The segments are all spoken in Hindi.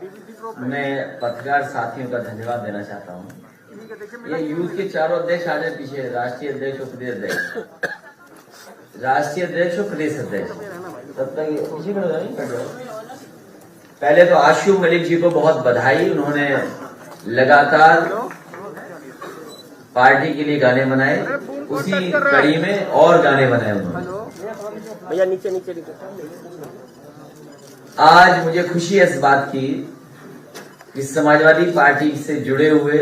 मैं पत्रकार साथियों का धन्यवाद देना चाहता हूँ। ये यूथ के चारों अध्यक्ष आ जाए पीछे, राष्ट्रीय अध्यक्ष और प्रदेश अध्यक्ष, राष्ट्रीय अध्यक्ष और प्रदेश अध्यक्ष, तब तक पीछे खड़े नहीं कर जाओ। पहले तो आशु मलिक जी को बहुत बधाई, उन्होंने लगातार पार्टी के लिए गाने बनाए, उसी कड़ी में और गाने बनाए उन्होंने। भैया नीचे नीचे आज मुझे खुशी है इस बात की कि समाजवादी पार्टी से जुड़े हुए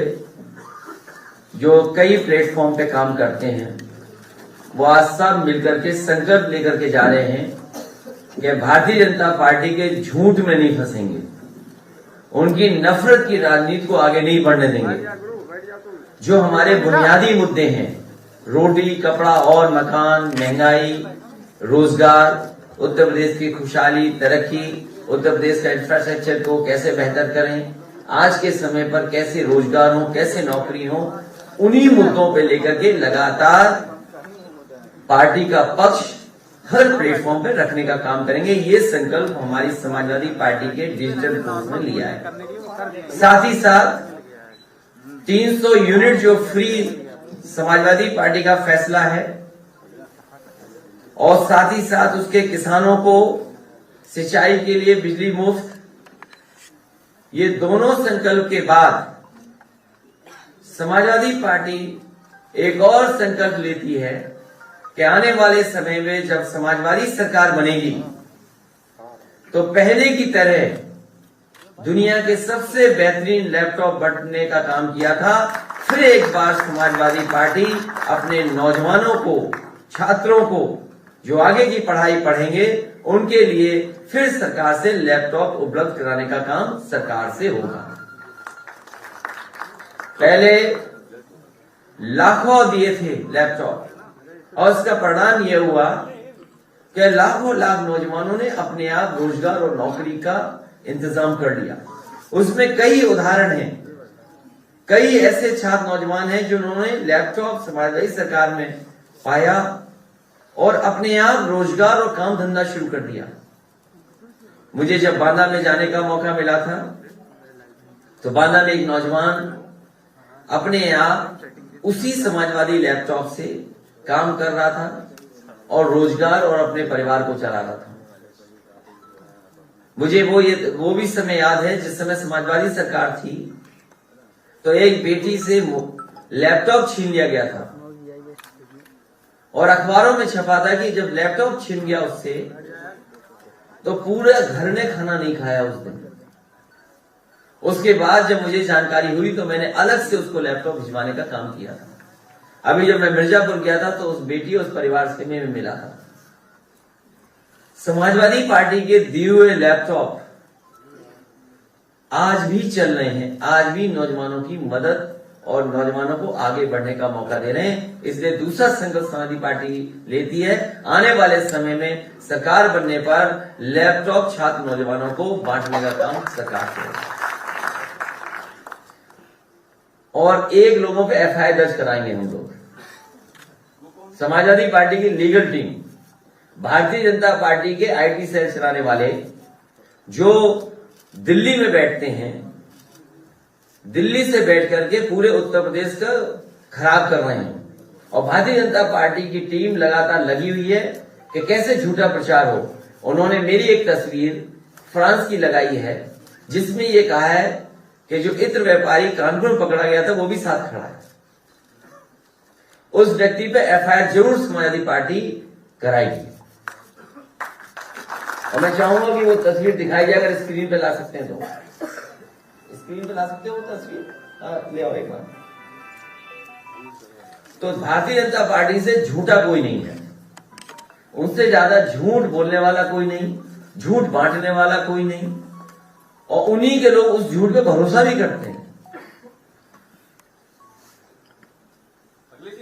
जो कई प्लेटफॉर्म पे काम करते हैं वो आज सब मिलकर के संकल्प लेकर के जा रहे हैं कि भारतीय जनता पार्टी के झूठ में नहीं फंसेंगे, उनकी नफरत की राजनीति को आगे नहीं बढ़ने देंगे। जो हमारे बुनियादी मुद्दे हैं, रोटी कपड़ा और मकान, महंगाई, रोजगार, उत्तर प्रदेश की खुशहाली, तरक्की, उत्तर प्रदेश का इंफ्रास्ट्रक्चर को कैसे बेहतर करें, आज के समय पर कैसे रोजगार हो, कैसे नौकरी हो, उन्हीं मुद्दों पे लेकर के लगातार पार्टी का पक्ष हर प्लेटफॉर्म पे रखने का काम करेंगे। ये संकल्प हमारी समाजवादी पार्टी के डिजिटल फोर्स ने लिया है। साथ ही साथ 300 यूनिट जो फ्री समाजवादी पार्टी का फैसला है और साथ ही साथ उसके किसानों को सिंचाई के लिए बिजली मुफ्त, ये दोनों संकल्प के बाद समाजवादी पार्टी एक और संकल्प लेती है कि आने वाले समय में जब समाजवादी सरकार बनेगी तो पहले की तरह दुनिया के सबसे बेहतरीन लैपटॉप बांटने का काम किया था, फिर एक बार समाजवादी पार्टी अपने नौजवानों को, छात्रों को जो आगे की पढ़ाई पढ़ेंगे उनके लिए फिर सरकार से लैपटॉप उपलब्ध कराने का काम सरकार से होगा। पहले लाखों दिए थे लैपटॉप और इसका परिणाम यह हुआ कि लाखों लाख नौजवानों ने अपने आप रोजगार और नौकरी का इंतजाम कर लिया। उसमें कई उदाहरण हैं, कई ऐसे छात्र नौजवान हैं जिन्होंने लैपटॉप समाजवादी सरकार में पाया और अपने आप रोजगार और काम धंधा शुरू कर दिया। मुझे जब बांदा में जाने का मौका मिला था तो बांदा में एक नौजवान अपने आप उसी समाजवादी लैपटॉप से काम कर रहा था और रोजगार और अपने परिवार को चला रहा था। मुझे वो भी समय याद है जिस समय समाजवादी सरकार थी तो एक बेटी से लैपटॉप छीन लिया गया था और अखबारों में छपा था कि जब लैपटॉप छीन गया उससे तो पूरे घर ने खाना नहीं खाया उस दिन। उसके बाद जब मुझे जानकारी हुई तो मैंने अलग से उसको लैपटॉप भिजवाने का काम किया था। अभी जब मैं मिर्जापुर गया था तो उस बेटी और उस परिवार से मैं मिला था। समाजवादी पार्टी के दिए हुए लैपटॉप आज भी चल रहे हैं, आज भी नौजवानों की मदद और नौजवानों को आगे बढ़ने का मौका दे रहे हैं। इसलिए दूसरा संकल्प समाजवादी पार्टी लेती है, आने वाले समय में सरकार बनने पर लैपटॉप छात्र नौजवानों को बांटने का काम सरकार करेगी और एक लोगों पे एफआईआर दर्ज कराएंगे हम लोग। समाजवादी पार्टी की legal team, Bharatiya Janata party के आईटी सेल चलाने वाले जो दिल्ली में बैठते हैं, दिल्ली से बैठ करके पूरे उत्तर प्रदेश का खराब कर रहे हैं और भारतीय जनता पार्टी की टीम लगातार लगी हुई है कि कैसे झूठा प्रचार हो। उन्होंने मेरी एक तस्वीर फ्रांस की लगाई है जिसमें ये कहा है कि जो इत्र व्यापारी कानपुर पकड़ा गया था वो भी साथ खड़ा है। उस व्यक्ति पे एफआईआर जरूर समाजवादी पार्टी कराएगी और मैं चाहूंगा कि वो तस्वीर दिखाई जाए। अगर स्क्रीन पे ला सकते हैं तो स्क्रीन पे ला सकते हो वो तस्वीर, ले आओ एक बार। तो भारतीय जनता पार्टी से झूठा कोई नहीं है, उनसे ज्यादा झूठ बोलने वाला कोई नहीं, झूठ बांटने वाला कोई नहीं और उन्हीं के लोग उस झूठ पे भरोसा भी करते हैं।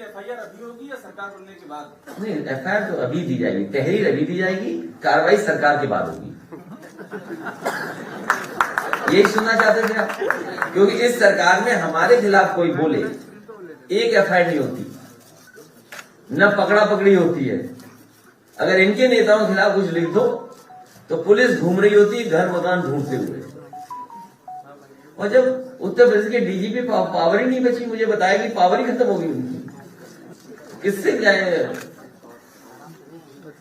एफआईआर अभी होगी या सरकार बनने के बाद? नहीं, एफआईआर तो अभी दी जाएगी, तहरीर अभी दी जाएगी, कार्रवाई सरकार के बाद होगी। यही सुनना चाहते थे आप? क्योंकि इस सरकार में हमारे खिलाफ कोई बोले एक एफआईआर नहीं होती, न पकड़ा पकड़ी होती है। अगर इनके नेताओं के खिलाफ कुछ लिख दो तो पुलिस घूम रही होती है घर मकान ढूंढते हुए। और जब उत्तर प्रदेश के डीजीपी पावर ही नहीं बची, मुझे बताया कि पावर ही खत्म हो गई उनकी, किससे जाए।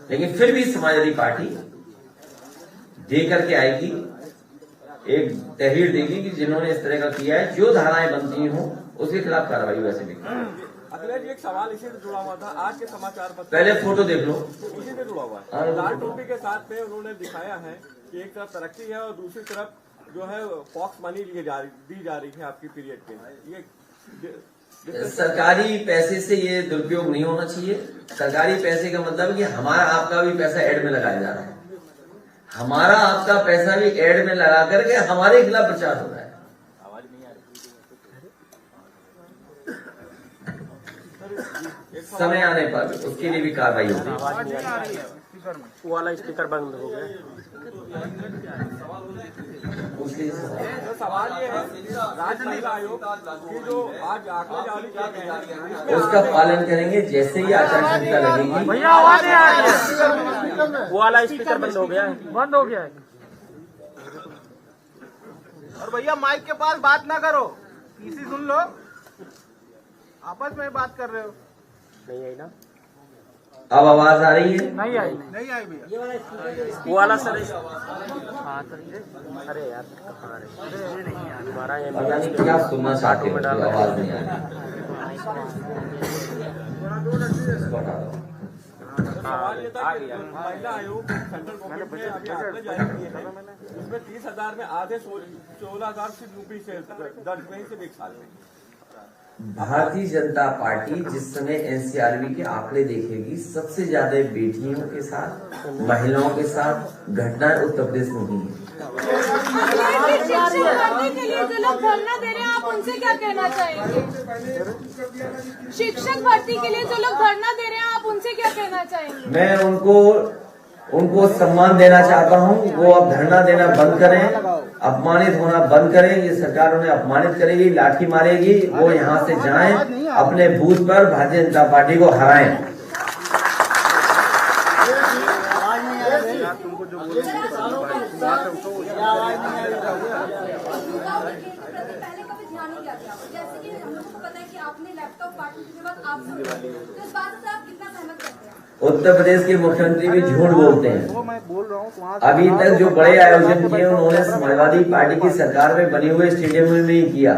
लेकिन फिर भी समाजवादी पार्टी दे करके आएगी, एक तहरीर देगी कि जिन्होंने इस तरह का किया है, जो धाराएं बनती हों उसके खिलाफ कार्रवाई वैसे भी। अखिलेश जी, एक सवाल इसी से जुड़ा हुआ था। आज के समाचार पत्र पहले फोटो देख लो, इसी से जुड़ा हुआ है। लाल टोपी के साथ में उन्होंने दिखाया है कि एक तरफ तरक्की है और दूसरी तरफ जो है पॉक्स मनी दी जा रही है आपकी पीरियड पे। ये सरकारी पैसे से ये दुरुपयोग नहीं होना चाहिए। सरकारी पैसे का मतलब कि हमारा आपका भी पैसा एड में लगाया जा रहा है, हमारा आपका पैसा भी एड में लगा करके हमारे खिलाफ प्रचार हो रहा है। समय आने पर उसके लिए भी कार्रवाई होगी। वो वाला स्पीकर बंद हो गया। तो सवाल ये है, राज्य महिला आयोग की जो आज आंकड़े जारी किए गए हैं उसका पालन करेंगे। जैसे ही आचार संहिता लगेगी, भैया आवाज नहीं आ रही है, वो वाला स्पीकर बंद हो गया है, बंद हो गया है। और भैया माइक के पास बात ना करो, पीसी सुन लो, आपस में बात कर रहे हो। नहीं आई ना, अब आवाज आ रही है? नहीं आई भैया। वो वाला सर। अरे यार कहाँ हमारा पता नहीं क्या सुनना चाहते हो, आवाज नहीं आ रही। सवाल ये था कि महिला आयोग सेंट्रल गवर्नमेंट ने अभी आंकड़े जारी किए हैं, उसमें 30,000 में आधे 16,000 से यूपी से दर्ज नहीं से 1 साल में। भारतीय जनता पार्टी जिस समय एनसीआरबी के आंकड़े देखेगी, सबसे ज्यादा बेटियों के साथ, महिलाओं के साथ घटनाएं उत्तर प्रदेश में हुई है। शिक्षक भर्ती के लिए जो लोग धरना दे रहे हैं, आप उनसे क्या कहना चाहेंगे? शिक्षक भर्ती के लिए जो लोग धरना दे रहे हैं, आप उनसे क्या कहना चाहेंगे? मैं उनको सम्मान देना चाहता हूं। वो अब धरना देना बंद करें, अपमानित होना बंद करें। ये सरकार उन्हें अपमानित करेगी, लाठी मारेगी। वो यहाँ से जाएं, अपने बूथ पर भारतीय जनता पार्टी को हराएं। जैसे कि हम लोगों को पता है कि आपने लैपटॉप पार्टी के बाद आप तो इस बात से आप कितना सहमत करते हैं? उत्तर प्रदेश के मुख्यमंत्री भी झूठ बोलते हैं। वो मैं बोल रहा हूँ, अभी तक जो बड़े आयोजन किए उन्होंने समाजवादी पार्टी की सरकार में बने हुए स्टेडियम में नहीं किया।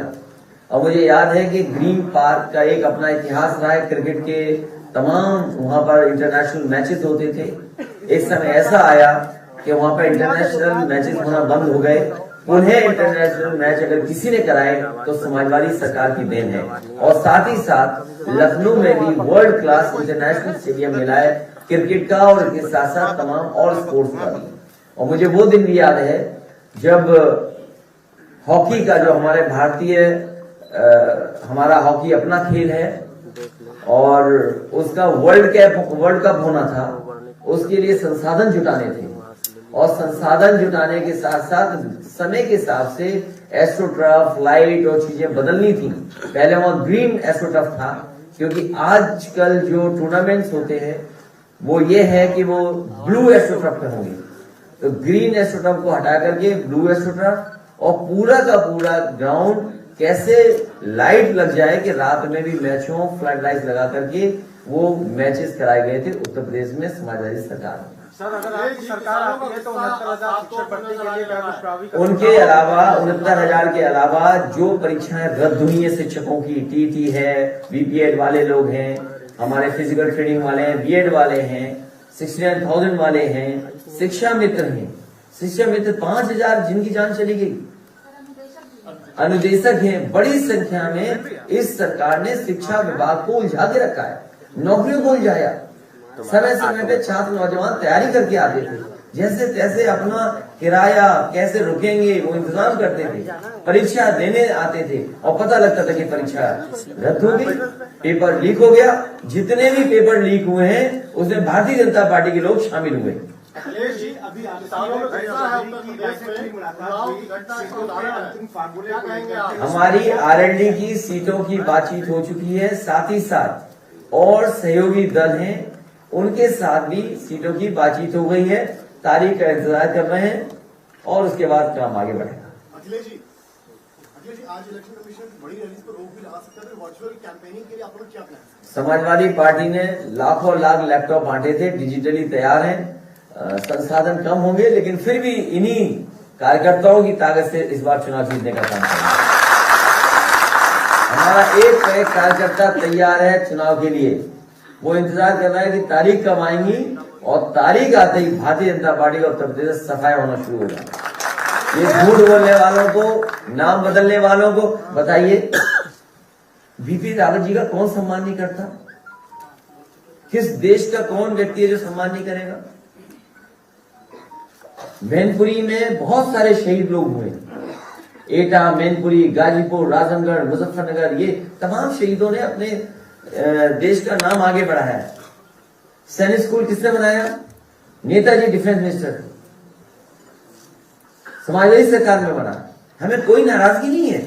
और मुझे याद है कि ग्रीन पार्क का एक अपना इतिहास रहा है, क्रिकेट के तमाम वहां पर इंटरनेशनल मैचेस होते थे। एक समय ऐसा आया कि वहां पर इंटरनेशनल मैचेस होना बंद हो गए। उन्हें इंटरनेशनल मैच अगर किसी ने कराए तो समाजवादी सरकार की देन है। और साथ ही साथ लखनऊ में भी वर्ल्ड क्लास इंटरनेशनल स्टेडियम मिला है क्रिकेट का, और इसके साथ साथ तमाम और स्पोर्ट्स का भी। और मुझे वो दिन भी याद है जब हॉकी का, जो हमारे भारतीय हमारा हॉकी अपना खेल है और उसका वर्ल्ड कप होना था, उसके लिए संसाधन जुटाने थे। और संसाधन जुटाने के साथ साथ समय के हिसाब से एस्ट्रोटर्फ, लाइट और चीजें बदलनी थी। पहले वहां ग्रीन एस्ट्रोटर्फ था, क्योंकि आजकल जो टूर्नामेंट्स होते हैं वो ये है कि वो ब्लू एस्ट्रोटर्फ पे होंगे। तो ग्रीन एस्ट्रोटर्फ को हटा करके ब्लू एस्ट्रोटर्फ, और पूरा का पूरा ग्राउंड कैसे लाइट लग जाए कि रात में भी मैच हो, फ्लड लाइट लगा करके वो मैचेस कराए गए थे उत्तर प्रदेश में समाजवादी सरकार में। सर अगर आपकी सरकार आती है तो 69,000 शिक्षक भर्ती के लिए क्या कुछ प्रावधान? उनके अलावा 69,000 के अलावा जो परीक्षाएं रद्द हुई है शिक्षकों की, टीटी है, बीपीएड वाले लोग हैं, हमारे फिजिकल ट्रेनिंग वाले हैं, बीएड वाले हैं, 69,000 वाले हैं, शिक्षा मित्र हैं। शिक्षा मित्र 5,000 जिनकी जान चली गई, अनुदेशक हैं। बड़ी संख्या में इस सरकार ने शिक्षा विभाग को उलझा के रखा है, नौकरियों को उलझाया। समय समय पे छात्र नौजवान तैयारी करके आते थे, जैसे तैसे अपना किराया कैसे रुकेंगे वो इंतजाम करते थे, परीक्षा देने आते थे और पता लगता था कि परीक्षा रद्द हो गई, पेपर लीक हो गया। जितने भी पेपर लीक हुए हैं उसमें भारतीय जनता पार्टी के लोग शामिल हुए। हमारी आरएलडी की सीटों की बातचीत हो चुकी है, साथ ही साथ और सहयोगी दल हैं उनके साथ भी सीटों की बातचीत हो गई है। तारीख का इंतजार कर रहे हैं और उसके बाद काम आगे बढ़ेगा। अखिलेश जी, आज इलेक्शन कमीशन बड़ी रैली पर रोक भी लगा सकता है, वर्चुअल कैंपेनिंग के लिए आप लोग क्या प्लान? समाजवादी पार्टी ने लाखों लाख लैपटॉप बांटे थे, डिजिटली तैयार हैं। संसाधन कम होंगे लेकिन फिर भी इन्हीं कार्यकर्ताओं की ताकत से इस बार चुनाव जीतने का काम करेंगे। हमारा एक कार्यकर्ता तैयार है चुनाव के लिए, वो इंतजार कर रहा है कि तारीख कब आएंगी और तारीख आते ही भारतीय जनता पार्टी का उत्तर प्रदेश सफाई होना शुरू होगा। ये झूठ बोलने वालों को, नाम बदलने वालों को बताइए, बीपी रावत जी का कौन सम्मान नहीं करता? किस देश का कौन व्यक्ति है जो सम्मान नहीं करेगा? मैनपुरी में बहुत सारे शहीद लोग हुए, एटा, मैनपुरी, गाजीपुर, राजनगढ़, मुजफ्फरनगर, ये तमाम शहीदों ने अपने देश का नाम आगे बढ़ाया। सैनिक स्कूल किसने बनाया? नेताजी डिफेंस मिनिस्टर, समाजवादी सरकार में बना। हमें कोई नाराजगी नहीं है,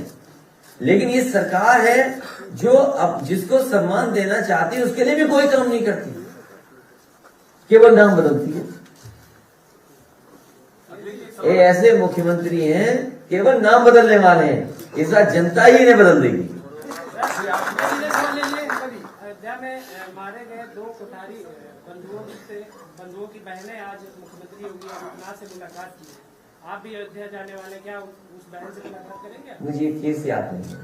लेकिन ये सरकार है जो अब जिसको सम्मान देना चाहती है उसके लिए भी कोई काम नहीं करती, केवल नाम बदलती है। ये ऐसे मुख्यमंत्री हैं, केवल नाम बदलने वाले हैं। इस बार जनता ही इन्हें बदल देगी। अयोध्या में मारे गए 2 कोठारी बंधुओं की बहनें आज मुख्यमंत्री योगी आदित्यनाथ से मुलाकात की। आप भी अयोध्या जाने वाले, क्या उस बहन से मुलाकात करेंगे? मुझे ये केस याद नहीं है,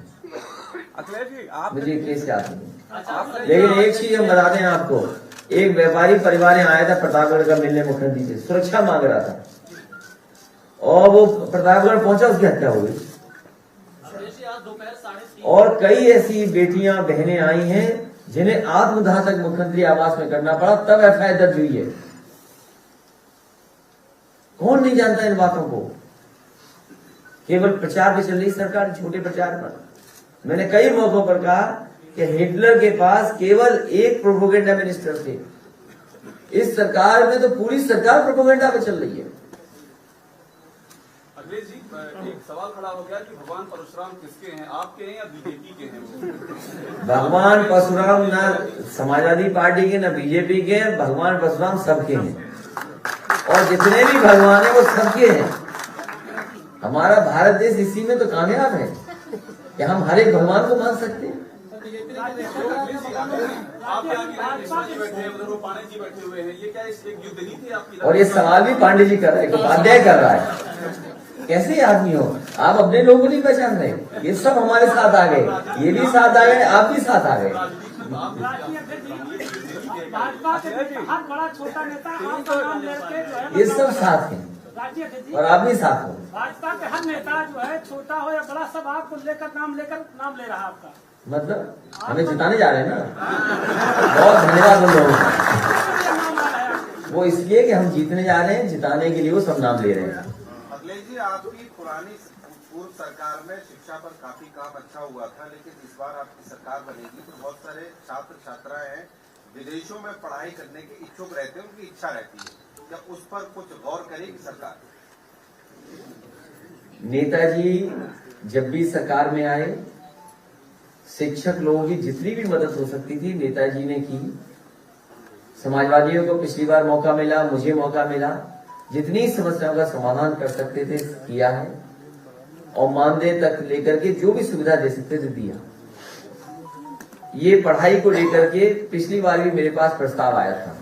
अखिलेश जी आप मुझे ये केस याद नहीं। लेकिन एक चीज हम बता दें आपको, एक व्यापारी परिवार यहाँ आया था प्रतापगढ़ का मिलने मुख्यमंत्री से, सुरक्षा मांग रहा था और वो प्रतापगढ़ पहुंचा, उसकी हत्या हो गई। और कई ऐसी बेटियां बहनें आई हैं जिन्हें आत्मदाह तक मुख्यमंत्री आवास में करना पड़ा, तब एफआईआर दर्ज हुई है। कौन नहीं जानता इन बातों को? केवल प्रचार पे चल रही सरकार, छोटे प्रचार पर। मैंने कई मौकों पर कहा कि हिटलर के पास केवल एक प्रोपोगेंडा मिनिस्टर थे, इस सरकार में तो पूरी सरकार प्रोपोगेंडा पे चल रही है। अखिलेश जी, एक सवाल खड़ा हो गया कि भगवान परशुराम किसके हैं, आपके हैं या बीजेपी के हैं? भगवान परशुराम न समाजवादी पार्टी के न बीजेपी के हैं, भगवान परशुराम सबके हैं और जितने भी भगवान है वो सबके हैं। हमारा भारत देश इसी में तो कामयाब है कि हम हर एक भगवान को मान सकते हैं। और ये सवाल भी पांडे जी कर रहे हैं, उपाध्याय कर रहा है। कैसे आदमी हो आप? अपने लोगों को नहीं पहचान रहे? ये सब हमारे साथ आ गए, ये भी साथ आ गए, आप भी साथ आ गए। ये सब साथ हैं और आप भी साथ हो। भाजपा के हर नेता जो है, छोटा हो या बड़ा, सब आपको लेकर नाम ले रहा है आपका। मतलब हमें जिताने जा रहे हैं ना। बहुत धन्यवाद उन लोगों का, वो इसलिए कि हम जीतने जा रहे हैं, जिताने के लिए वो सब नाम ले रहे हैं। अखिलेश जी, आपकी पुरानी पूर्व सरकार में शिक्षा पर काफी काम अच्छा हुआ था, लेकिन इस बार आपकी सरकार बनेगी तो बहुत सारे छात्र छात्राएं हैं विदेशों में पढ़ाई करने के इच्छुक रहते हैं, उनकी इच्छा रहती है, क्या उस पर कुछ गौर करेगी सरकार? नेताजी जब भी सरकार में आए, शिक्षक लोगों की जितनी भी मदद हो सकती थी नेताजी ने की। समाजवादियों को पिछली बार मौका मिला, मुझे मौका मिला, जितनी समस्याओं का समाधान कर सकते थे किया है और मानदेय तक लेकर के जो भी सुविधा दे सकते थे दिया। ये पढ़ाई को लेकर के पिछली बार भी मेरे पास प्रस्ताव आया था।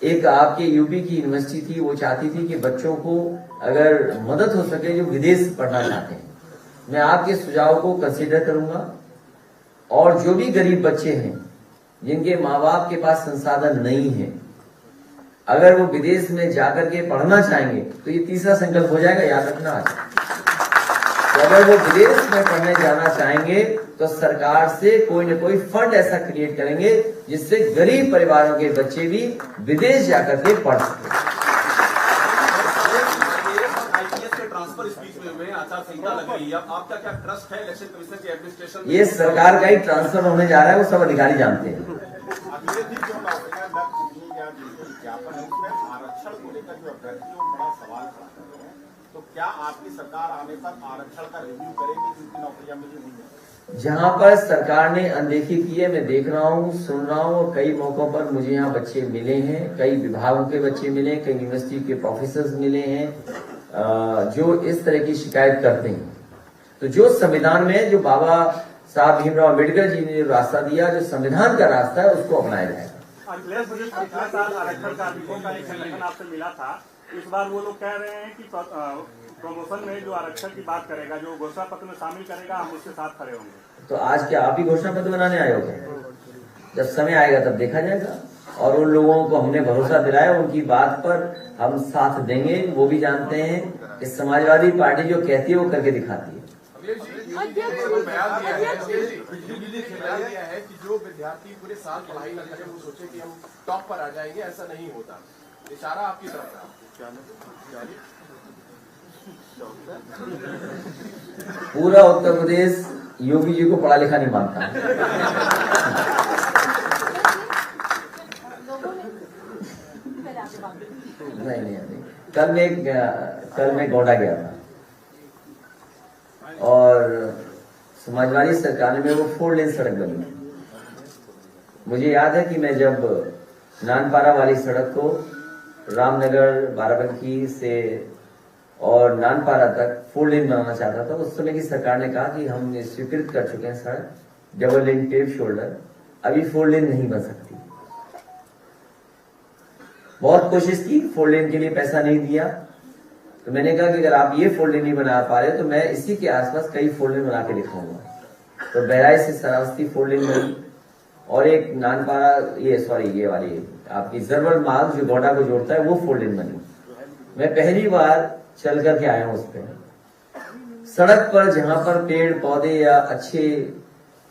एक आपके यूपी की यूनिवर्सिटी थी, वो चाहती थी कि बच्चों को अगर मदद हो सके जो विदेश पढ़ना चाहते हैं, मैं आपके सुझाव को कंसीडर करूंगा और जो भी गरीब बच्चे हैं जिनके माँ बाप के पास संसाधन नहीं है, अगर वो विदेश में जाकर के पढ़ना चाहेंगे तो ये तीसरा संकल्प हो जाएगा, याद रखना। तो अगर वो विदेश में पढ़ने जाना चाहेंगे तो सरकार से कोई न कोई फंड ऐसा क्रिएट करेंगे जिससे गरीब परिवारों के बच्चे भी विदेश जाकर के पढ़ सकें। ट्रांसफर स्पीच में आचार संहिता लग रही है, आपका क्या ट्रस्ट है इलेक्शन कमीशन की एडमिनिस्ट्रेशन? ये सरकार का ही ट्रांसफर होने जा रहा है, वो सब अधिकारी जानते हैं। आरक्षण को लेकर जो अभ्यर्थी बड़ा सवाल खड़ा कर रहे हैं, तो क्या आपकी सरकार आने पर आरक्षण का रिव्यू करेगी जिनकी नौकरियां मिली हुई है? जहां पर सरकार ने अनदेखी की है, मैं देख रहा हूं, सुन रहा हूं और कई मौकों पर मुझे यहाँ बच्चे मिले हैं, कई विभागों के बच्चे मिले, कई यूनिवर्सिटी के प्रोफेसर मिले हैं जो इस तरह की शिकायत करते हैं। तो जो संविधान में जो बाबा साहब भीमराव अम्बेडकर जी ने जो रास्ता दिया, जो संविधान का रास्ता है, उसको अपनाया जाएगा। अखिलेश जी पिछले साल आरक्षण कार्मिकों का एक संगठन आपसे मिला था, इस बार वो लोग कह रहे हैं कि प्रमोशन में जो आरक्षण की बात करेगा, जो घोषणा पत्र में शामिल करेगा, हम उसके साथ खड़े होंगे। तो आज क्या आप ही घोषणा पत्र बनाने आए हो क्या? जब समय आएगा तब देखा जाएगा। और उन लोगों को हमने भरोसा दिलाया, उनकी बात पर हम साथ देंगे। वो भी जानते हैं कि समाजवादी पार्टी जो कहती है वो करके दिखाती है। बयान दिया है कि जो विद्यार्थी पूरे साल पढ़ाई न करें वो सोचे कि हम टॉप पर आ जाएंगे, ऐसा नहीं होता। इशारा आपकी तरफ था। पूरा उत्तर प्रदेश योगी जी को पढ़ा लिखा नहीं मानता। नहीं। कल मैं गोंडा गया था और समाजवादी सरकार में वो 4 लेन सड़क बनी। मुझे याद है कि मैं जब नानपारा वाली सड़क को रामनगर बाराबंकी से और नानपारा तक 4 लेन बनाना चाहता था, उस समय की सरकार ने कहा कि हम स्वीकृत कर चुके हैं सड़क डबल लेन टेप शोल्डर, अभी 4 लेन नहीं बन सकती। बहुत कोशिश की, 4 लेन के लिए पैसा नहीं दिया। तो मैंने कहा कि अगर आप ये 4 लेन नहीं बना पा रहे तो मैं इसी के आसपास कई 4 लेन बना के दिखाऊंगा। तो बहराइच से श्रावस्ती 4 लेन बनी और एक नानपारा ये वाली आपकी जरवल मार्ग जो गोंडा को जोड़ता है वो 4 लेन बनी। मैं पहली बार चल करके आया हूं उस पर। सड़क पर जहां पर पेड़ पौधे या अच्छे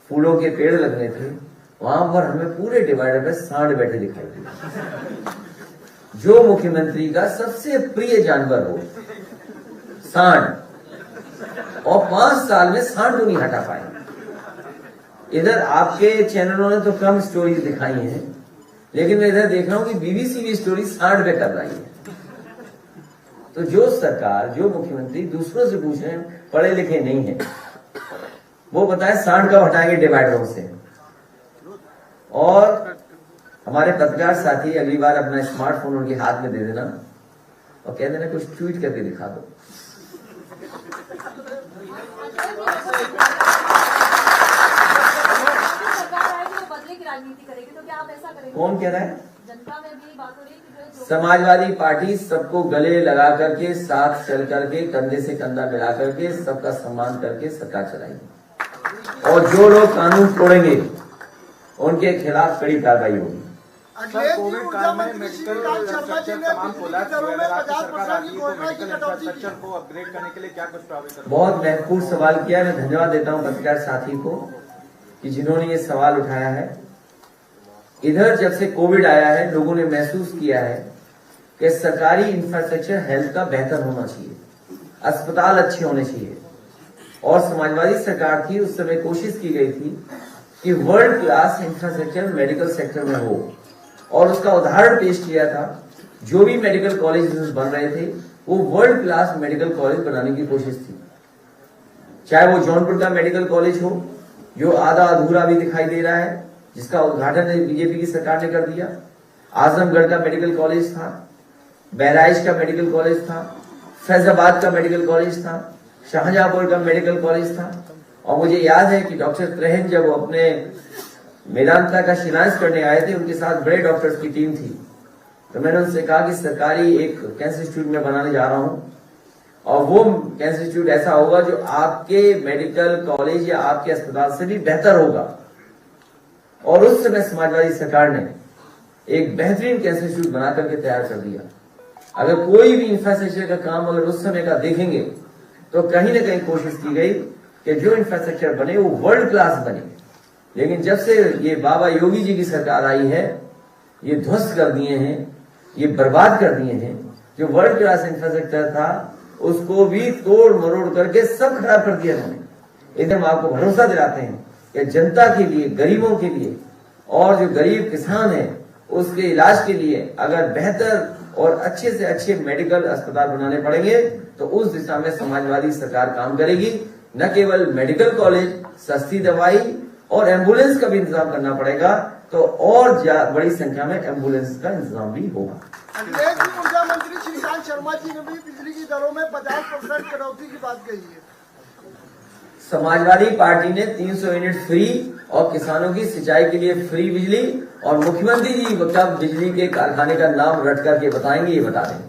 फूलों के पेड़ लगने थे, वहां पर हमें पूरे डिवाइडर पे सांड बैठे दिखाई दिए। जो मुख्यमंत्री का सबसे प्रिय जानवर हो, सांड, और 5 साल में सांड को नहीं हटा पाए। इधर आपके चैनलों ने तो कम स्टोरी दिखाई हैं, लेकिन मैं इधर देख रहा हूं कि बीबीसी भी स्टोरी सांड पे कर रही है। तो जो सरकार, जो मुख्यमंत्री दूसरों से पूछ रहे हैं, पढ़े लिखे नहीं है, वो बताए सांड कब हटाएंगे डिवाइडरों से। और हमारे पत्रकार साथी अगली बार अपना स्मार्टफोन उनके हाथ में दे देना और कह देना कुछ ट्वीट करके दिखा दो। बदले की राजनीति करेगी, तो क्या आप ऐसा करेंगे? कौन कह रहा है? जनता में भी बात हो रही है कि समाजवादी पार्टी सबको गले लगा करके, साथ चल करके, कंधे से कंधा मिला करके, सबका सम्मान करके सरकार चलाएगी। और जो लोग कानून तोड़ेंगे उनके खिलाफ कड़ी कार्रवाई होगी। कोविड काल में मेडिकल इंफ्रास्ट्रक्चर तमाम कोलैप्स हुए, अगर आपकी सरकार आती है तो मेडिकल इंफ्रास्ट्रक्चर को अपग्रेड करने के लिए क्या कुछ प्रावधान? बहुत महत्वपूर्ण सवाल किया। मैं धन्यवाद देता हूं पत्रकार साथी को कि जिन्होंने ये सवाल उठाया है। इधर जब से कोविड आया है, लोगों ने महसूस किया है कि सरकारी इंफ्रास्ट्रक्चर हेल्थ का बेहतर होना चाहिए, अस्पताल अच्छे होने चाहिए। और समाजवादी सरकार थी, उस समय कोशिश की गई थी कि world class infrastructure medical sector में हो, और उसका उदाहरण पेश किया था। जो भी मेडिकल कॉलेज बन रहे थे वो वर्ल्ड क्लास मेडिकल कॉलेज बनाने की कोशिश थी। चाहे वो जौनपुर का मेडिकल कॉलेज हो, जो आधा अधूरा भी दिखाई दे रहा है, जिसका उद्घाटन बीजेपी की सरकार ने कर दिया। आजमगढ़ का मेडिकल कॉलेज था, बहराइच का मेडिकल कॉलेज था, फैजाबाद का मेडिकल कॉलेज था, शाहजहांपुर का मेडिकल कॉलेज था। और मुझे याद है कि डॉक्टर त्रेहन जब वो अपने मेदांता का शिलान्यास करने आए थे, उनके साथ बड़े डॉक्टर्स की टीम थी। तो मैंने उनसे कहा कि सरकारी एक कैंसर इंस्टीट्यूट में बनाने जा रहा हूं, और वो कैंसर इंस्टीट्यूट ऐसा होगा जो आपके मेडिकल कॉलेज या आपके अस्पताल से भी बेहतर होगा। और उस समय समाजवादी सरकार ने एक बेहतरीन कैंसर इंस्टीट्यूट बना करके तैयार कर दिया। अगर कोई भी इंफ्रास्ट्रक्चर का काम अगर उस समय का देखेंगे तो कहीं ना कहीं कोशिश की गई कि जो इंफ्रास्ट्रक्चर बने वो वर्ल्ड क्लास बने। लेकिन जब से ये बाबा योगी जी की सरकार आई है, ये ध्वस्त कर दिए हैं, ये बर्बाद कर दिए हैं। जो वर्ल्ड क्लास इंफ्रास्ट्रक्चर था उसको भी तोड़ मरोड़ करके सब खराब कर दिया उन्होंने। इधर हम आपको भरोसा दिलाते हैं कि जनता के लिए, गरीबों के लिए, और जो गरीब किसान है उसके इलाज के लिए अगर बेहतर और अच्छे से अच्छे मेडिकल अस्पताल बनाने पड़ेंगे तो उस दिशा में समाजवादी सरकार काम करेगी। न केवल मेडिकल कॉलेज, सस्ती दवाई और एम्बुलेंस का भी इंतजाम करना पड़ेगा, तो और बड़ी संख्या में एम्बुलेंस का इंतजाम भी होगा। अखिलेश जी, ऊर्जा मंत्री श्रीकांत शर्मा जी ने भी बिजली की दरों में 50% कटौती की बात कही है। समाजवादी पार्टी ने 300 यूनिट फ्री और किसानों की सिंचाई के लिए फ्री बिजली, और मुख्यमंत्री जी कब बिजली के कारखाने का नाम रट करके बताएंगे, ये बता दें।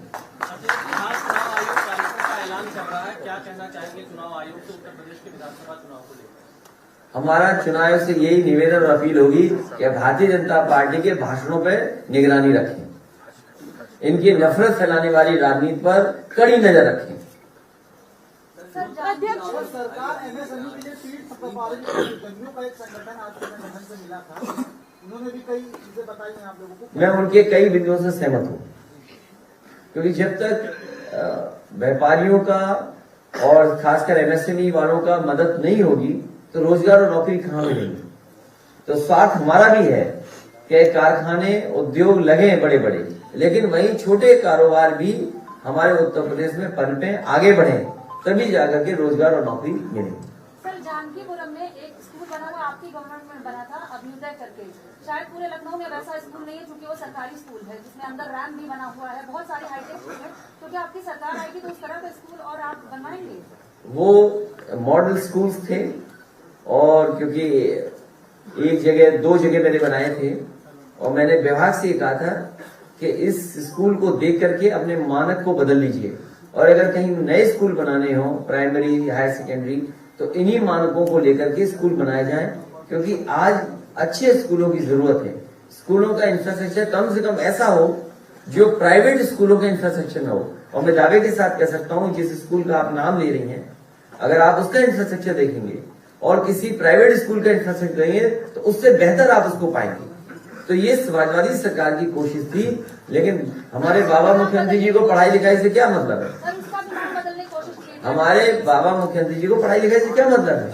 हमारा चुनाव से यही निवेदन और अपील होगी कि भारतीय जनता पार्टी के भाषणों पर निगरानी रखें, इनकी नफरत फैलाने वाली राजनीति पर कड़ी नजर रखें। सरकार एमएसएमई के लिए पीठ बंधुओं का एक संगठन आपके संगठन से मिला था, उन्होंने भी कई चीजें बताई हैं आप लोगों को। मैं उनके कई बिंदुओं से सहमत हूँ, क्योंकि जब तक व्यापारियों का और खासकर एमएसएमई वालों का मदद नहीं होगी तो रोजगार और नौकरी कहाँ मिलेगी। तो स्वार्थ हमारा भी है कि कारखाने उद्योग लगे बड़े बड़े, लेकिन वहीं छोटे कारोबार भी हमारे उत्तर प्रदेश में पनपे, आगे बढ़े, तभी जाकर के रोजगार और नौकरी मिलेगी। सर, जानकीपुरम में एक स्कूल बना हुआ आपकी गवर्नमेंट में बना था, अभ्युदय करके, शायद पूरे लखनऊ में वैसा स्कूल नहीं है, क्योंकि वो सरकारी स्कूल है जिसमें अंदर रैम भी बना हुआ है, बहुत सारे हाईटेक स्कूल है। क्योंकि आपकी सरकार आएगी तो उस तरह का स्कूल और आप बनवाएंगे? वो मॉडल स्कूल थे, और क्योंकि एक जगह 2 जगह मैंने बनाए थे, और मैंने विभाग से कहा था कि इस स्कूल को देख करके अपने मानक को बदल लीजिए, और अगर कहीं नए स्कूल बनाने हो, प्राइमरी हायर सेकेंडरी, तो इन्हीं मानकों को लेकर के स्कूल बनाए जाएं, क्योंकि आज अच्छे स्कूलों की जरूरत है। स्कूलों का इंफ्रास्ट्रक्चर कम से कम ऐसा हो जो प्राइवेट स्कूलों का इंफ्रास्ट्रक्चर न हो। और मैं दावे के साथ कह सकता हूं, जिस स्कूल का आप नाम ले रही हैं, अगर आप उसका इंफ्रास्ट्रक्चर देखेंगे और किसी प्राइवेट स्कूल का इंफ्रास्ट्रक्चर देंगे तो उससे बेहतर आप उसको पाएंगे। तो ये समाजवादी सरकार की कोशिश थी, लेकिन हमारे बाबा मुख्यमंत्री जी को पढ़ाई लिखाई से क्या मतलब है? हमारे बाबा मुख्यमंत्री जी को पढ़ाई लिखाई से क्या मतलब है?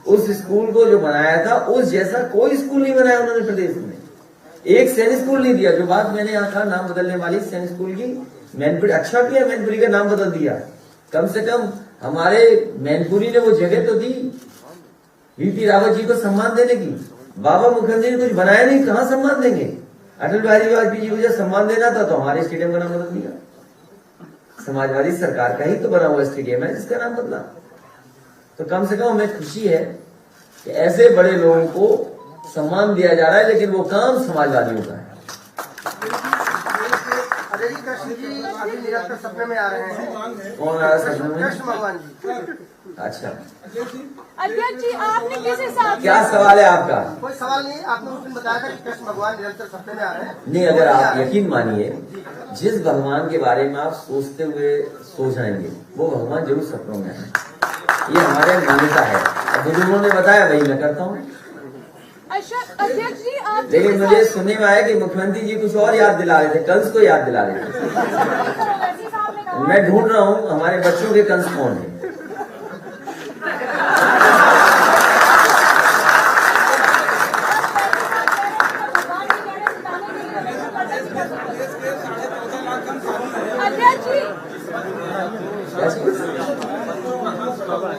उस स्कूल को जो बनाया था, उस जैसा कोई स्कूल नहीं बनाया उन्होंने प्रदेश में। एक सैनिक स्कूल नहीं दिया। जो बात मैंने यहाँ कहा नाम बदलने वाली सैनिक स्कूल की, मैनपुरी अच्छा किया, मैनपुरी का नाम बदल दिया। कम से कम हमारे मैनपुरी ने वो जगह तो दी वीपी रावत जी को सम्मान देने की। बाबा मुखर्जी ने कुछ बनाया नहीं, कहाँ सम्मान देंगे? अटल बिहारी वाजपेयी जी को जब सम्मान देना था तो हमारे स्टेडियम का नाम बदल दिया। समाजवादी सरकार का ही तो बना हुआ स्टेडियम है जिसका नाम बदला। तो कम से कम हमें खुशी है कि ऐसे बड़े लोगों को सम्मान दिया जा रहा है, लेकिन वो काम समाजवादियों का है। अजय जी, कृष्ण जी अभी निरंतर सपने में आ रहे हैं। कौन आ रहा है सपने में? कृष्ण भगवान जी। अच्छा, अध्यक्ष जी, आपने किस हिसाब क्या सवाल है आपका? कोई सवाल नहीं, आपने उस दिन बताया था कि कृष्ण भगवान निरंतर सपने में आ रहे हैं। नहीं, अगर आप यकीन मानिए, जिस भगवान के बारे में आप सोचते हुए सो जाएंगे वो भगवान जरूर सपनों में है। ये हमारे मान्यता है, बुजुर्गों ने बताया, वही मैं करता हूँ। अध्यक्ष जी, आप लेकिन मुझे सुनने में आया कि मुख्यमंत्री जी कुछ और याद दिला रहे थे, कंस को याद दिला रहे थे। मैं ढूंढ रहा हूँ हमारे बच्चों के कंस कौन है।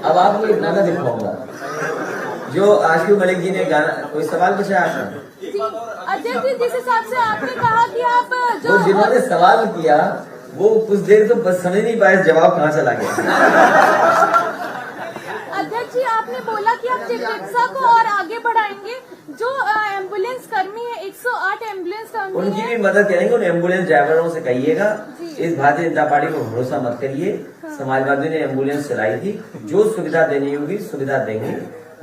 अब आपको इतना का दिखाऊंगा जो आशु मलिक जी ने गाना। कोई सवाल पूछा आपने? अध्यक्ष जी, जिस हिसाब से आपने कहा कि आप जो जिन्होंने सवाल किया वो कुछ देर तो बस समझ नहीं पाए जवाब कहाँ चला गया। अध्यक्ष जी, आपने बोला कि आप चिकित्सा को और आगे बढ़ाएंगे। जो एम्बुलेंस कर्मी है, 108 एम्बुलेंस कर्मी, उनकी भी मदद करेंगे। उन एम्बुलेंस ड्राइवरों से कहिएगा इस भारतीय जनता पार्टी को भरोसा मत करिए। समाजवादी ने एम्बुलेंस चलाई थी, जो सुविधा देनी होगी सुविधा देंगे,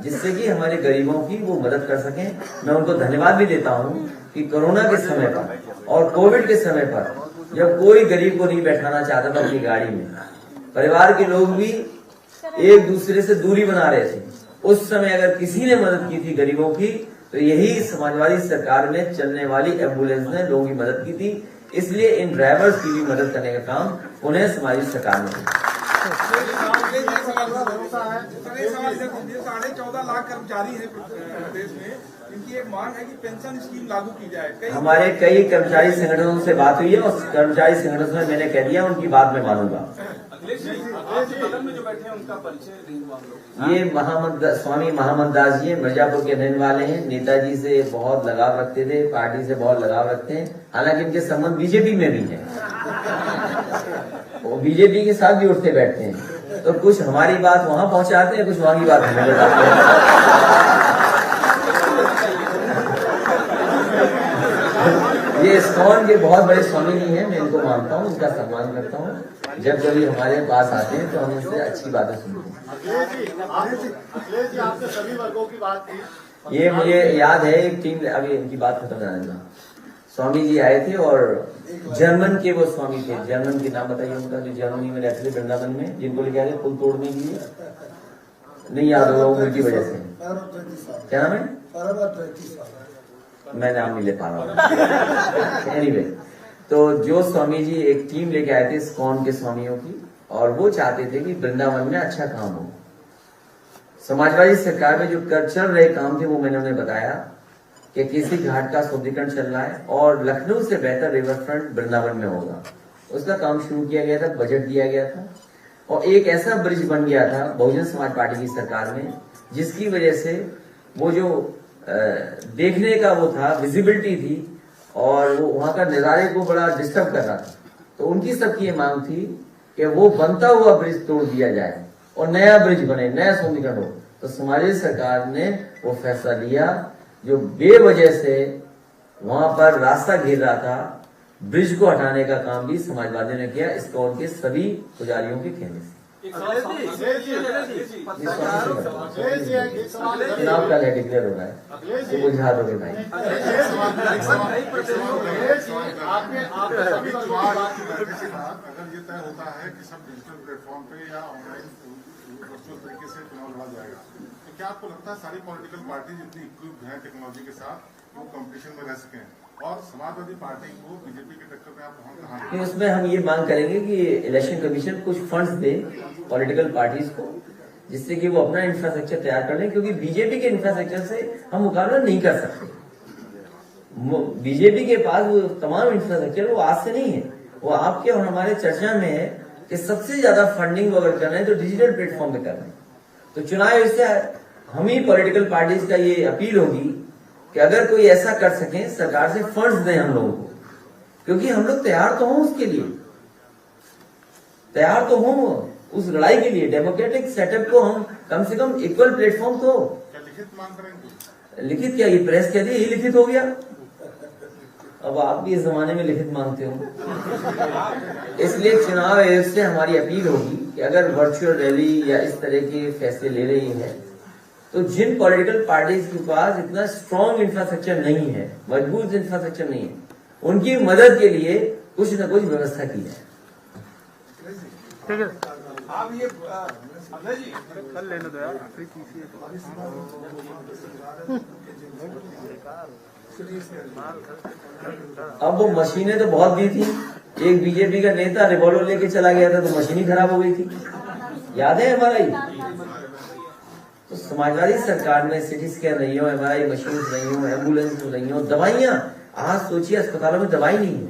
जिससे कि हमारे गरीबों की वो मदद कर सकें। मैं उनको धन्यवाद भी देता हूं कि कोरोना के समय पर और कोविड के समय पर जब कोई गरीब को नहीं बैठाना चाहता था अपनी गाड़ी में, परिवार के लोग भी एक दूसरे से दूरी बना रहे थे, उस समय अगर किसी ने मदद की थी गरीबों की तो यही समाजवादी सरकार में चलने वाली एम्बुलेंस ने लोगों की मदद की थी। इसलिए इन ड्राइवर्स की भी मदद करने का काम पुनः समाजवादी सरकार ने किया। 14.5 लाख कर्मचारी है प्रदेश में, इनकी एक मांग है कि पेंशन स्कीम लागू की जाए। हमारे कई कर्मचारी संगठनों से बात हुई है और कर्मचारी संगठनों से मैंने कह दिया उनकी बात मैं मानूंगा। में जो बैठे हैं उनका परिचय ये स्वामी महामंत दास जी हैं, मिर्जापुर के रहने वाले हैं। नेताजी से बहुत लगाव रखते थे, पार्टी से बहुत लगाव रखते हैं। हालांकि इनके संबंध बीजेपी में भी है, वो बीजेपी के साथ भी उठते बैठते हैं। तो कुछ हमारी बात वहां पहुंचाते हैं, कुछ वहां की बात हमें बताते हैं। ये इस्कॉन के बहुत बड़े स्वामी जी हैं, मैं इनको मानता हूँ, उनका सम्मान करता हूँ। जब कभी हमारे पास आते हैं तो हम उनसे अच्छी बातें सुनते हैं। अखिलेश जी, आपने सभी वर्गों की बात की। ये मुझे याद है एक टीम, अभी इनकी बात खत्म करना था, स्वामी जी आए थे और जर्मन के वो स्वामी थे, जर्मन के नाम बताइए उनका, जो जर्मनी में रहते थे वृंदावन में, जिनको लेके आए थे पुल तोड़ने के लिए, नहीं याद होगा उनकी वजह से, क्या नाम है, मैं नाम नहीं ले पा रहा हूँ। एनीवे, तो जो स्वामी जी एक टीम लेके आए थे इस्कॉन के स्वामियों की, और वो चाहते थे कि वृंदावन में अच्छा काम हो। समाजवादी सरकार में जो चल रहे काम थे वो मैंने उन्हें बताया कि किसी घाट का शुद्धिकरण चल रहा है और लखनऊ से बेहतर रिवर फ्रंट वृंदावन में होगा। उसका काम शुरू किया गया था, बजट दिया गया था और एक ऐसा ब्रिज बन गया था बहुजन समाज पार्टी की सरकार में, जिसकी वजह से वो जो देखने का वो था, विजिबिलिटी थी और वो वहां का नजारे को बड़ा डिस्टर्ब कर रहा था। तो उनकी सबकी ये मांग थी कि वो बनता हुआ ब्रिज तोड़ दिया जाए और नया ब्रिज बने, नया शुद्धिकरण हो। तो समाजवादी सरकार ने वो फैसला लिया, जो बेवजह से वहां पर रास्ता घेर रहा था, ब्रिज को हटाने का काम भी समाजवादियों ने किया, इस्कॉन के सभी पुजारियों के कहने से। चुनाव का डिक्लेयर हो रहा है, तो बुझा दोगे भाई। अगर ये तय होता है कि सब डिजिटल प्लेटफॉर्म पे या ऑनलाइन वर्चुअल तरीके से चुनाव लड़ा जाएगा, तो क्या आपको लगता है सारी पॉलिटिकल पार्टी जितनी इक्विप्ड हैं टेक्नोलॉजी के साथ, वो कंपटीशन में रह सकें और समाजवादी पार्टी को बीजेपी के टक्कर में आप कहाँ? उसमें हम ये मांग करेंगे कि इलेक्शन कमीशन कुछ फंड्स दे पॉलिटिकल पार्टीज को, जिससे कि वो अपना इंफ्रास्ट्रक्चर तैयार कर लें, क्योंकि बीजेपी के इंफ्रास्ट्रक्चर से हम मुकाबला नहीं कर सकते। बीजेपी के पास वो तमाम इंफ्रास्ट्रक्चर वो आज से नहीं है, वो आपके और हमारे चर्चा में है कि सबसे ज्यादा फंडिंग अगर करना है तो डिजिटल प्लेटफॉर्म पे करना है। तो चुनाव इससे हम ही पॉलिटिकल पार्टीज का ये अपील होगी कि अगर कोई ऐसा कर सके, सरकार से फंड्स दें हम लोगों को, क्योंकि हम लोग तैयार तो हों उसके लिए, तैयार तो हों उस लड़ाई के लिए। डेमोक्रेटिक सेटअप को हम कम से कम इक्वल प्लेटफॉर्म तो लिखित मांग करेंगे। लिखित क्या, ये प्रेस कह दी यही लिखित हो गया। अब आप भी इस जमाने में लिखित मांगते हो। इसलिए चुनाव आयोग से हमारी अपील होगी कि अगर वर्चुअल रैली या इस तरह के फैसले ले रही है, तो जिन पॉलिटिकल पार्टीज के पास इतना स्ट्रॉन्ग इंफ्रास्ट्रक्चर नहीं है, मजबूत इंफ्रास्ट्रक्चर नहीं है, उनकी मदद के लिए कुछ न कुछ व्यवस्था की जाए। ठीक है, आप ये जी कल लेने दो यार। अब वो मशीनें तो बहुत दी थी, एक बीजेपी का नेता रिवॉल्वर लेके चला गया था तो मशीन ही खराब हो गई थी, याद है हमारा ही। तो समाजवादी सरकार में सिटी स्कैन नहीं हो, MRI मशीन नहीं हो, एम्बुलेंस नहीं हो, दवाइयां, आज सोचिए अस्पतालों में दवाई नहीं है,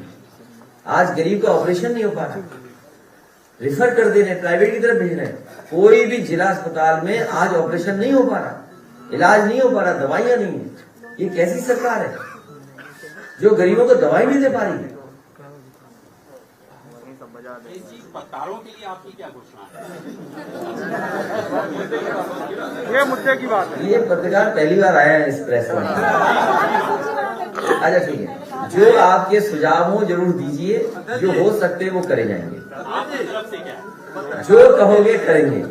आज गरीब का ऑपरेशन नहीं हो पा रहा, रिफर कर दे रहे, प्राइवेट की तरफ भेज रहे हैं। कोई भी जिला अस्पताल में आज ऑपरेशन नहीं हो पा रहा, इलाज नहीं हो पा रहा, दवाइयां नहीं है। ये कैसी सरकार है जो गरीबों को दवाई नहीं दे पा रही है? पत्रकारों के लिए आपकी क्या घोषणा है? ये मुद्दे की बात है। ये पत्रकार पहली बार आया है इस प्रेस में। अच्छा ठीक है, जो आपके सुझाव हो जरूर दीजिए, जो हो सकते वो करे जाएंगे, आपकी तरफ से क्या? जो कहोगे करेंगे।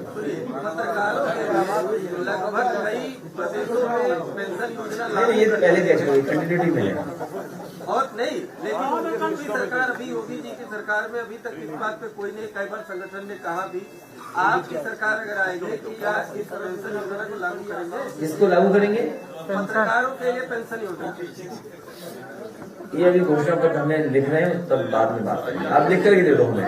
नहीं, ये तो पहले कह चुके, कंटिन्यूटी में है। और नहीं, लेकिन उनकी सरकार अभी योगी जी की सरकार में अभी तक इस बात पे कोई नहीं, कई बार संगठन ने कहा भी आपकी सरकार अगर आएगी कि या इस पेंशन योजना को लागू करेंगे। किसको लागू करेंगे? पत्रकारों के लिए पेंशन योजना। ये अभी घोषणा पत्र हमें लिख रहे हैं, तब बाद में बात करेंगे। आप लिख करके दे दो हमें।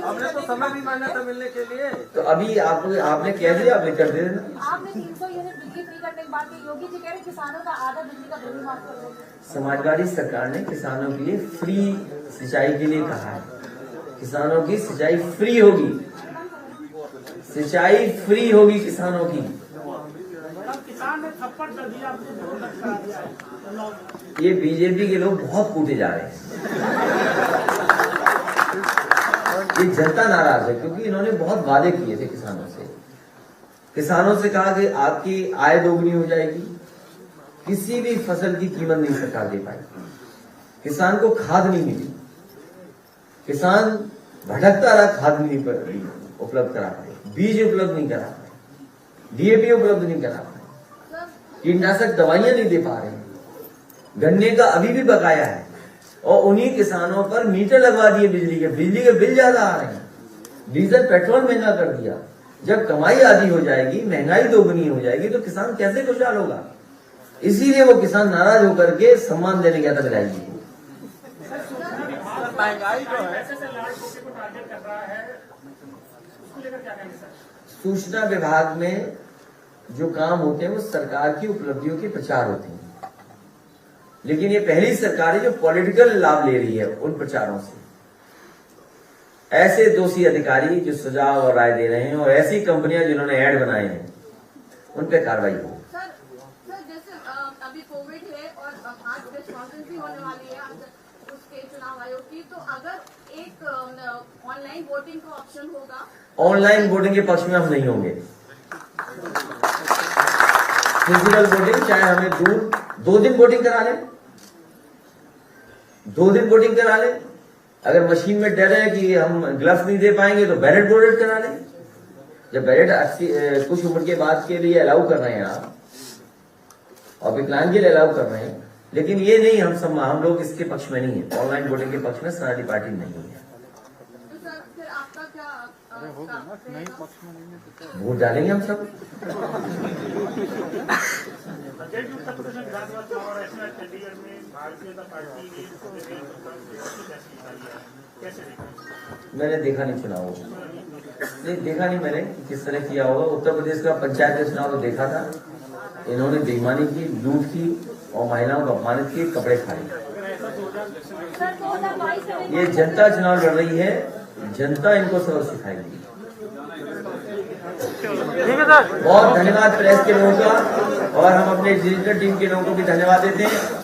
हमने तो समय भी मांगा था मिलने के लिए। तो अभी आपने कह दिया, आप लिख कर दे देना। आपने 300 यूनिट बिजली फ्री करने की बात की, योगी जी कह रहे किसानों का आधा बिजली का बिल माफ कर देंगे। समाजवादी सरकार ने किसानों के लिए फ्री सिंचाई के लिए कहा है, किसानों की सिंचाई फ्री होगी, सिंचाई फ्री होगी किसानों की। किसान ने थप्पड़ कर दिया, ये बीजेपी के लोग बहुत कूटे जा रहे हैं। ये जनता नाराज है क्योंकि इन्होंने बहुत वादे किए थे किसानों से। किसानों से कहा कि आपकी आय दोगुनी हो जाएगी, किसी भी फसल की कीमत नहीं सरकार दे पाई, किसान को खाद नहीं मिली, किसान भटकता रहा, खाद नहीं उपलब्ध करा पाए, बीज उपलब्ध नहीं करा पाए, डीएपी उपलब्ध नहीं करा पाए, कीटनाशक दवाइयां नहीं दे पा रहे, गन्ने का अभी भी बकाया है और उन्हीं किसानों पर मीटर लगवा दिए बिजली के बिल ज्यादा आ रहे हैं, डीजल पेट्रोल महंगा कर दिया। जब कमाई आधी हो जाएगी, महंगाई दोगुनी हो जाएगी तो किसान कैसे खुशहाल होगा? इसीलिए वो किसान नाराज होकर के सम्मान देने गया था विधायक जी को। महंगाई जो है सूचना विभाग में जो काम होते हैं वो सरकार की उपलब्धियों के प्रचार होते हैं, लेकिन ये पहली सरकार है जो पॉलिटिकल लाभ ले रही है उन प्रचारों से। ऐसे दोषी अधिकारी जो सुझाव और राय दे रहे हैं और ऐसी कंपनियां जिन्होंने ऐड बनाए हैं उन पे कार्रवाई हो। सर जैसे अभी कोविड है और आज प्रेस कॉन्फ्रेंस भी होने वाली है उसके चुनाव आयोग की, तो अगर एक ऑनलाइन वोटिंग का ऑप्शन होगा? ऑनलाइन वोटिंग के पक्ष में हम नहीं होंगे। फिजिकल वोटिंग चाहे हमें दूर 2 दिन वोटिंग करा लें, 2 दिन वोटिंग करा लें। अगर मशीन में डर है कि हम ग्लव्स नहीं दे पाएंगे तो बैलेट वोट करा लें। जब बैलेट कुछ उम्र के बाद के लिए अलाउ कर रहे हैं आप और विकलांग के लिए अलाउ कर रहे हैं, लेकिन ये नहीं हम लोग इसके पक्ष में नहीं है, ऑनलाइन वोटिंग के पक्ष में समाजवादी पार्टी नहीं है। तो सर फिर आपका क्या वोट डालेंगे हम सब। मैंने देखा नहीं चुनाव, नहीं देखा नहीं मैंने किस तरह किया होगा। उत्तर प्रदेश का पंचायत का चुनाव तो देखा था, इन्होंने बेईमानी की, लूट की और महिलाओं को अपमानित किए, कपड़े खाए। ये जनता चुनाव लड़ रही है, जनता इनको सबक सिखाएगी। बहुत धन्यवाद प्रेस के लोगों का और हम अपने डिजिटल टीम के लोगों को भी धन्यवाद देते हैं।